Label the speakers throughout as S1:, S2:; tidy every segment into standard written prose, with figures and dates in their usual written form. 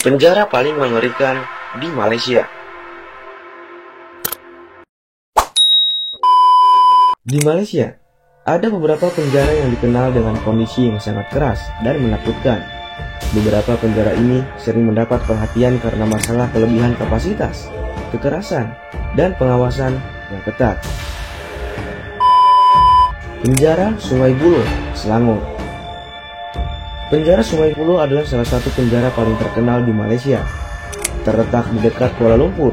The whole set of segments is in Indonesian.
S1: Penjara paling mengerikan di Malaysia. Di Malaysia, ada beberapa penjara yang dikenal dengan kondisi yang sangat keras dan menakutkan. Beberapa penjara ini sering mendapat perhatian karena masalah kelebihan kapasitas, kekerasan, dan pengawasan yang ketat. Penjara Sungai Buloh, Selangor. Penjara Sungai Buloh adalah salah satu penjara paling terkenal di Malaysia. Terletak di dekat Kuala Lumpur,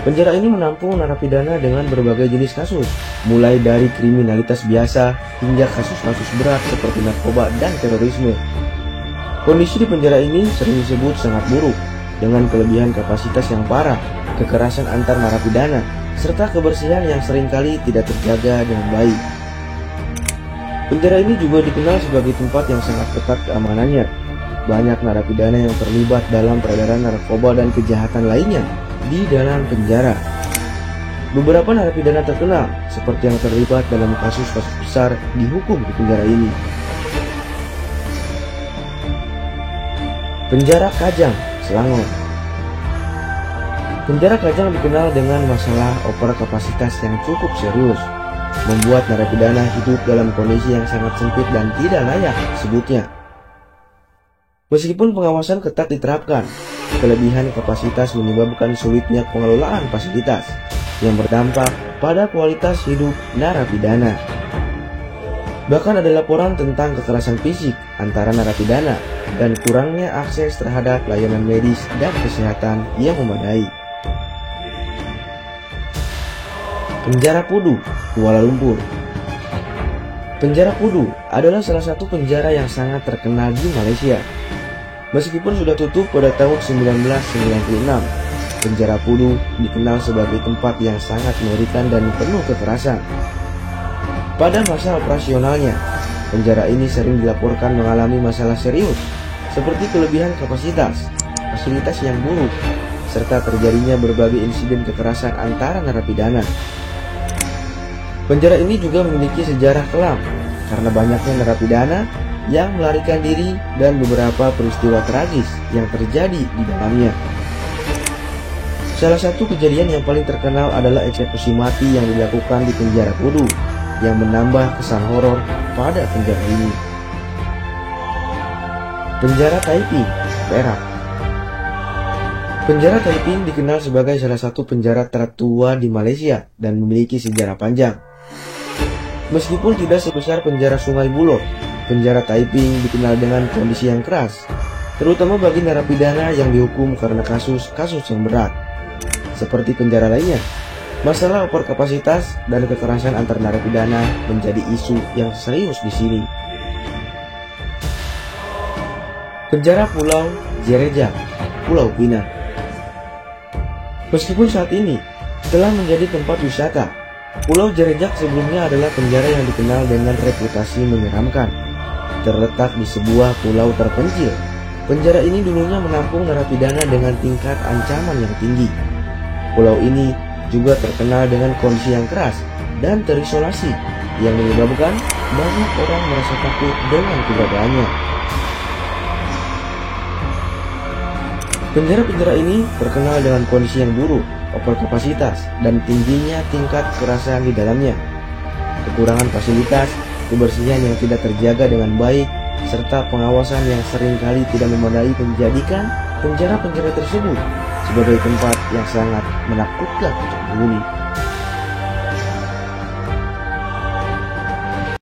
S1: penjara ini menampung narapidana dengan berbagai jenis kasus, mulai dari kriminalitas biasa hingga kasus-kasus berat seperti narkoba dan terorisme. Kondisi di penjara ini sering disebut sangat buruk, dengan kelebihan kapasitas yang parah, kekerasan antar narapidana, serta kebersihan yang seringkali tidak terjaga dengan baik. Penjara ini juga dikenal sebagai tempat yang sangat ketat keamanannya. Banyak narapidana yang terlibat dalam peredaran narkoba dan kejahatan lainnya di dalam penjara. Beberapa narapidana terkenal seperti yang terlibat dalam kasus-kasus besar dihukum di penjara ini. Penjara Kajang, Selangor. Penjara Kajang dikenal dengan masalah over kapasitas yang cukup serius, membuat narapidana hidup dalam kondisi yang sangat sempit dan tidak layak disebutnya. Meskipun pengawasan ketat diterapkan, kelebihan kapasitas menyebabkan sulitnya pengelolaan fasilitas yang berdampak pada kualitas hidup narapidana. Bahkan ada laporan tentang kekerasan fisik antara narapidana dan kurangnya akses terhadap layanan medis dan kesehatan yang memadai. Penjara Pudu, Kuala Lumpur. Penjara Pudu adalah salah satu penjara yang sangat terkenal di Malaysia. Meskipun sudah tutup pada tahun 1996, penjara Pudu dikenal sebagai tempat yang sangat mengerikan dan penuh kekerasan. Pada masa operasionalnya, penjara ini sering dilaporkan mengalami masalah serius, seperti kelebihan kapasitas, fasilitas yang buruk, serta terjadinya berbagai insiden kekerasan antara narapidana. Penjara ini juga memiliki sejarah kelam karena banyaknya narapidana yang melarikan diri dan beberapa peristiwa tragis yang terjadi di dalamnya. Salah satu kejadian yang paling terkenal adalah eksekusi mati yang dilakukan di penjara Pudu yang menambah kesan horor pada penjara ini. Penjara Taiping, Perak. Penjara Taiping dikenal sebagai salah satu penjara tertua di Malaysia dan memiliki sejarah panjang. Meskipun tidak sebesar penjara Sungai Buloh, penjara Taiping dikenal dengan kondisi yang keras, terutama bagi narapidana yang dihukum karena kasus-kasus yang berat. Seperti penjara lainnya, masalah overkapasitas dan kekerasan antar narapidana menjadi isu yang serius di sini. Penjara Pulau Jerejak, Pulau Pinang. Meskipun saat ini telah menjadi tempat wisata, Pulau Jerejak sebelumnya adalah penjara yang dikenal dengan reputasi menyeramkan. Terletak di sebuah pulau terpencil, penjara ini dulunya menampung narapidana dengan tingkat ancaman yang tinggi. Pulau ini juga terkenal dengan kondisi yang keras dan terisolasi yang menyebabkan banyak orang merasa takut dengan keberadaannya. Penjara-penjara ini terkenal dengan kondisi yang buruk, overkapasitas, dan tingginya tingkat kekerasan di dalamnya. Kekurangan fasilitas, kebersihan yang tidak terjaga dengan baik, serta pengawasan yang seringkali tidak memadai menjadikan penjara-penjara tersebut sebagai tempat yang sangat menakutkan untuk penghuni.